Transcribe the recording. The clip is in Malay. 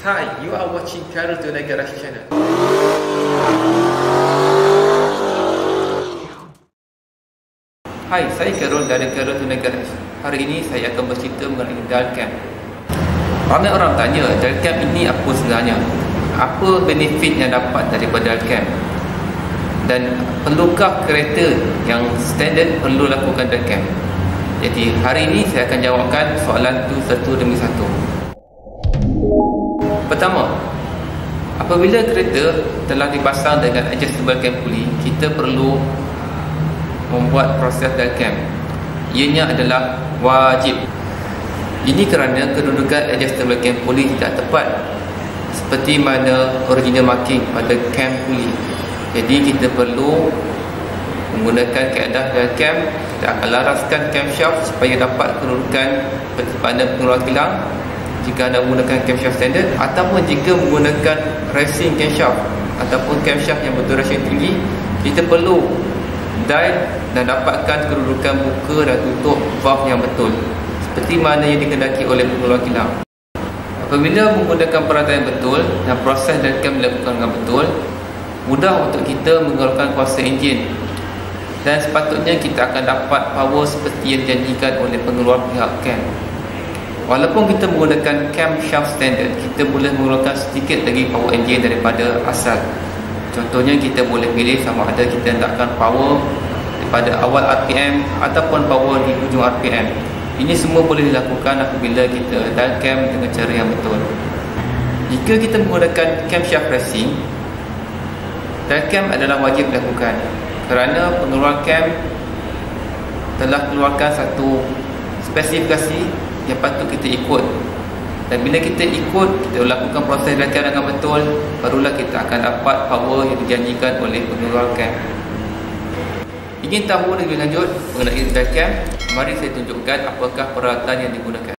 Hi, you are watching Carol Tunai Garage Channel. Hai, saya Carol dari Carol Tunai Garage. Hari ini saya akan bercerita mengenai dial cam. Ramai orang tanya, dial cam ini apa sebenarnya? Apa benefit yang dapat daripada dial cam? Dan perlukah kereta yang standard perlu lakukan dial cam? Jadi hari ini saya akan jawabkan soalan itu satu demi satu. Pertama, apabila kereta telah dipasang dengan adjustable cam pulley, kita perlu membuat proses dial cam. Ianya adalah wajib. Ini kerana kedudukan adjustable cam pulley tidak tepat seperti mana original marking pada cam pulley. Jadi kita perlu menggunakan kaedah dial cam. Kita akan laraskan camshaft supaya dapat kedudukan pada pengeluar kilang jika anda menggunakan camshaft standard, ataupun jika menggunakan racing camshaft ataupun camshaft yang berdurasi tinggi, kita perlu dial dan dapatkan kedudukan buka dan tutup valve yang betul seperti mana yang dikehendaki oleh pengeluar kilang. Apabila menggunakan peralatan yang betul dan proses dial cam dilakukan dengan betul, mudah untuk kita mengeluarkan kuasa enjin, dan sepatutnya kita akan dapat power seperti yang dijanjikan oleh pengeluar pihak cam. Walaupun kita menggunakan camshaft standard, kita boleh mengeluarkan sedikit lagi power engine daripada asal. Contohnya kita boleh pilih sama ada kita letakkan power daripada awal RPM ataupun power di hujung RPM. Ini semua boleh dilakukan apabila kita dial cam dengan cara yang betul. Jika kita menggunakan camshaft racing, dial cam adalah wajib dilakukan kerana pengeluar cam telah keluarkan satu spesifikasi yang patut kita ikut, dan bila kita ikut, kita lakukan proses dial cam dengan betul, barulah kita akan dapat power yang dijanjikan oleh pengeluar cam. Ingin tahu lebih lanjut mengenai dial cam? Mari saya tunjukkan apakah peralatan yang digunakan.